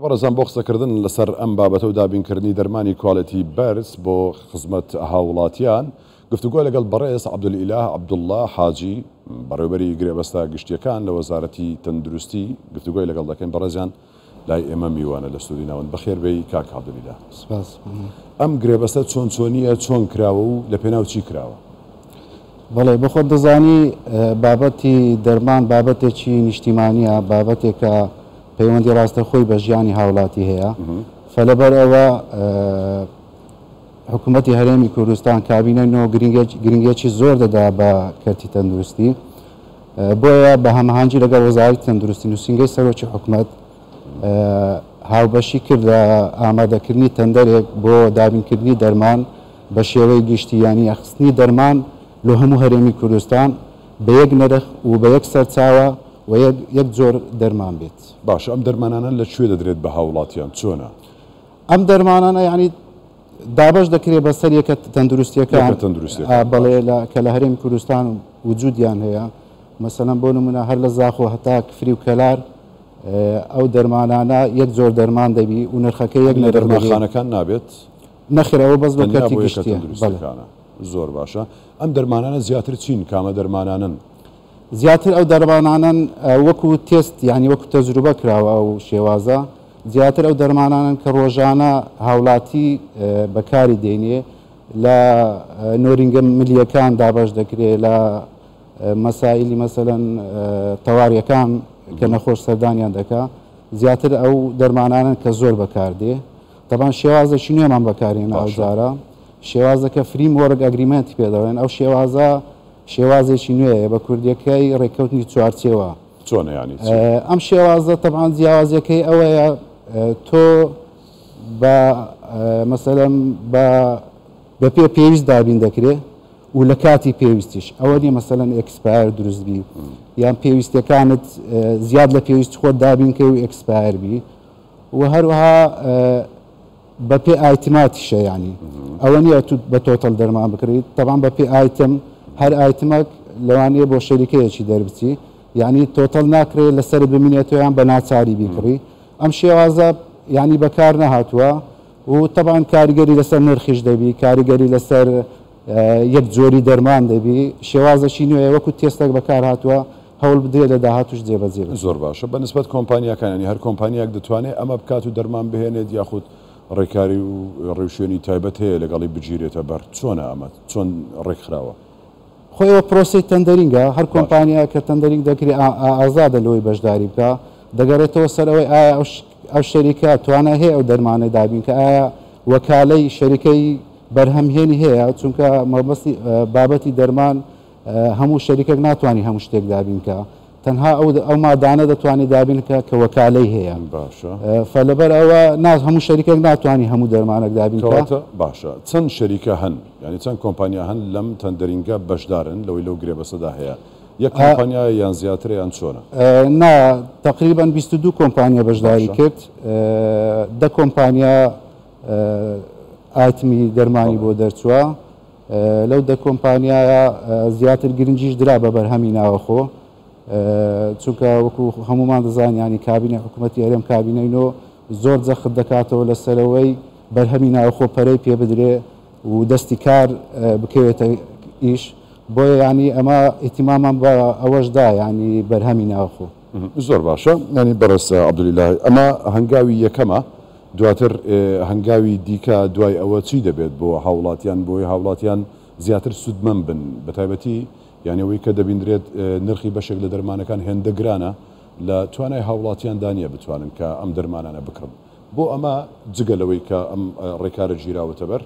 بەڕێزان بۆ قسەکردن لەسەر ئەم بابەتە و دابینکردنی دەرمانی کوالەتی بەرز بۆ خزمەت هاوڵاتیان گفتوگۆ لەگەڵ بەڕێز عەبدولئیلاه عەبدوڵڵا حاجی بەڕێوەبەری گرێبەستە گشتیەکان لە وەزارەتی تەندروستی گفتوگۆی لەگەڵ دەکەین. بەڕێزیان لای ئێمە میوانە لە ستودیۆ ناون بەخێربێی کاک عەبدولئیلاه. سپاس. ئەم گرێبەستە چۆنیە، چۆن کراوە و لە پێناو چی کراوە؟ بەڵێ بەخۆت دەزانی بابەتی دەرمان بابەتێکی نیشتیمانیە، بابەتێکە پەیوەندی ڕاستەخۆی بە ژیانی هاوڵاتی هەیە. فلەبەر ئەوە حکوومەتی هەرێمی کوردستان کابینەنەوە گرنگێکی زۆر دەدا بە کەرتی تەندروستی، بۆیە بە هەماهەنگی لەگەڵ وەزارەتی تەندروستی نووسینگەی سەرۆکی حکوومەت هاوبەشی کرد لە ئامادەکردنی تەندەرێک بۆ دابینکردنی دەرمان بە شێوەی گشتی، یانی ئەخستنی دەرمان لە هەموو هەرێمی کوردستان بە یەک نرخ و بە یەک سەرچاوە و یەک جۆر دەرمان بێت. باشە، ئەم دەرمانانە لەکوێ دەدرێت بە هاوڵاتیان چۆنە؟ ئەم دەرمانانە یعنی دابش دەکرێت بەسەر یەکە تەندروستیەکان بەڵێ کە لە هەرێمی کوردستان وجودیان هەیە. مەسەلەن بۆ نمونە هەر لە زاخۆ هەتا کفری و کەلار ئەو دەرمانانە یەک جۆر دەرمان دەبی و نرخەکە یەک دەرمانخانەکان نابێت؟ نەخێر، ئەوە بەس بە کەرتی گشتیە. زۆر باشە. ئەم دەرمانانە زیاتر چین؟ کامە دەرمانانن؟ زیاتر ئەو دەرمانانن وەکو تێست، یعنی وەکو تەجروبە کراوە ئەو شێوازە، زیاتر ئەو دەرمانانن کە ڕۆژانە هاوڵاتی بەکاری دێنێ لە نۆرینگە ملیەکان دابش دەکرێت، لە مەسائلی مەسەلەن تەواریەکان کە نەخۆش سەردانیان دەکا. زیاتر ئەو دەرمانانن کە زۆر بەکاردێ. تەبان شێوازەشی نوێمان بەکارێنە ئەوجارە، شێوازەکە فریم وەرگ ئەگریمنتی پێدەڵێن. ئەو شێوازە شێوازێکی نوێیە بە کوردیەکەی ڕێککەوتنی چوارچێوە. چۆنە ینی؟ ئەم شێوازە تەبان جیاوازەکەی ئەوەیە تۆ بە مەسەلەن بە پێویست دابین دەکرێت و لە کاتی پێویستیش. ئەوە نیە مەسەلەن ئەکسپایر دروستبی یان پێویستەکانت زیاد لە پێویست خۆت دابینکە و ئەکسپایر بی و هەروەها بە پێ ئایتماتیشە، ینی ئەوە نیە تو بە تۆتەڵ دەرمان بکڕیت. تەبان بە پێ ئایتم هەر ئایتمەک لەوانەیە بۆ شەریکەیەکی دەربچی، یعنی تۆتەڵ ناکرێت لەسەر بمینێتەوەیان بە ناچاری بیکڕی. ئەم شێوازە یعنی بەکار نەهاتووە و تەبان کاریگەری لەسەر نرخیش دەبی، کاریگەری لەسەر یەک جۆری دەرمان دەبی. شێوازەشی نوێ وەکو تێستێک بەکار هاتووە، هەوڵ بدرێت لە داهاتوش جێبەجێ بێت. زۆر باشە. بە نسبەت کۆمپانیاکانی هەر کۆمپانیاک دەتوانێت ئەمە بکات و دەرمان بهێنێت، یاخود ڕێکاری و ڕێوشێنی تایبەت هەیە لەگەڵی بگیرێتە بەر؟ چۆنە ئەمە؟ چۆن ڕێکخراوە؟ خۆیەوە پرۆسی تەندەرینگە. هەر کۆمپانیا کە تەندەرینگ دەکرێت ئازادە لەوەی بەشداری بکە، دەگەڕێتەوە سەر ئەوەی ئایا ئەو شەریکە توانە هەیە ئەو دەرمانە دابین، کە ئایا وەکالەی شەریکەی بەرهەمهێنی هەیە، چونکە مەبەستی بابەتی دەرمان هەموو شەریکێک ناتوانانی هەموو شتێک دابینکە، تەنها ئەو مادانە دەتوانێت دابینکە کە وەکالەی هەیە. باشە. فلەبەر ئەوە هەموو شەریکێک ناتوانانی هەموو دەرمانێک دابینکە. باشە. چەند شەریکە هەن، یعنی چەند کۆمپانیا هەن لەم تەندەرینگە بەشدارن لەوەی لەو گرێبەستەدا هەیە؟ یەک کۆمپانیا یان زیاتر یان چۆنە؟ نا، تقریبان 22 کۆمپانیا بەشداری کرد. 10 کۆمپانیا ئایتمی دەرمانی بۆ دەرچووە. لەو 10 کۆمپانیایە زیاتر گرنگیش درا بە بەرهەمی ناوەخۆ، چونکە وەکو هەمومان دەزانین ینی کابینە حکوومەتی هەرێم کابینەینەوە زۆر جەخت دەکاتەوە لەسەرەوەی بەرهەمی ناوەخۆ پەرەی پێ بدرێ و دەستی کار بکەوێتە ئیش. بۆیە ینی ئەمە ئیتیمامان بە ئەوەشدا، ینی بەرهەمی ناوەخۆ. زۆر باشە. ینی بەڕێز عەبدولئیلاه، ئەمە هەنگاوی یەکەمە، دواتر هەنگاوی دیکە دوای ئەوە چی دەبێت بۆ هاوڵاتیان، بۆی هاوڵاتیان زیاتر سودمەند بن؟ بەتایبەتی یانەوەی کە دەبیندرێت نرخی بەشێک لە دەرمانەکان هێندە گرانە، لە توانای هاوڵاتیان دانیە بتوانن کە ئەم دەرمانانە بکڕن. بۆ ئەمە جگەلەوەی کە ئەم ڕێکارە گیراوەتە بەر،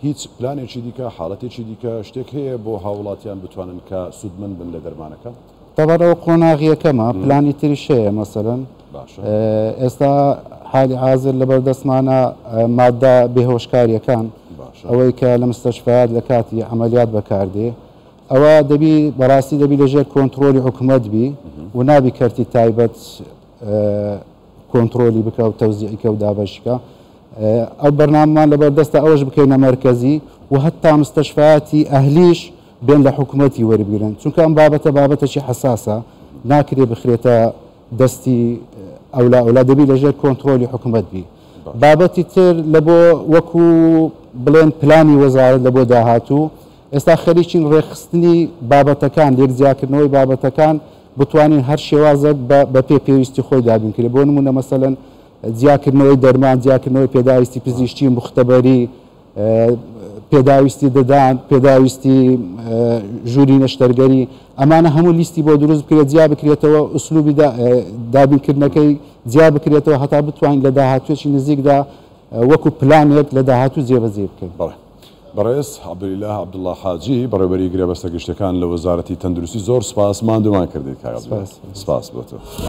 هیچ پلانێکی دیکە، حاڵەتێکی دیکە شتێک هەیە بۆ هاوڵاتیان بتوانن کە سودمەند بن لە دەرمانەکە؟ تەبەرەوە قۆناغیەکەمە، پلانی تریش هەیە. مەسەلەن ئێستا حالی حاضر لەبەردەستمانە مادە بێهۆشکاریەکان، ئەوەی کە لە مستەشفیات لە کاتی عەمەلیات بەکاردێ، ئەوە دەبی بەڕاستی دەبی لەژێر کۆنتترۆلی حکوومەت بی و نابی کەرتی تایبەت کۆنتترۆلی بکە و تەوزیعیکە و دابەشکە. ئەو بەرنامەمان لەبەردەستە ئەوەش بکەینە مەرکەزی و هەتا مستەشفیاتی ئەهلیش بێن لە حکوومەتی وەربگرن، چونکە ئەم بابەتە بابەتێکی حەساسە، ناکرێ بخرێتە دەستی ئەولا دەبی لەژێر کۆنتترۆلی حکوومەت بی بابەتی تر لە بۆ وەکو بڵێن پلانی وەزارەت لە بۆ داهاتوو ئێستا خەریکین ڕێخستنی بابەتەکان لێکزیاکردنەوەی بابەتەکان بتوانین هەر شێوازێک بە پێویستی خۆی دابینکرێت بۆ نمونە مەسەلەن جیاکردنەوەی دەرمان جیاکردنەوەی پێداویستی پزیشکی مختبەری پێداویستی دەدان پێداویستی ژووری نەشتەرگەری ئەمانە هەموو لیستی بۆ دروست بکرێت جیا بکرێتەوە ئوسلوبی دابینکردنەکەی جیا بکرێتەوە هەتا بتوانین لە داهاتوێکی نزیکدا وەکو پلانێک لە داهاتوو جێبەجێ بکەین. بەڕێز عەبدولیلا عەبدوڵڵا حاجی بەڕێوەبەری گرێبەستە گشتەکان لە وەزارەتی تەندروستی زۆر سپاس ماندومان کردیت کاک عەبدوڵڵا. سپاس بۆ تۆ.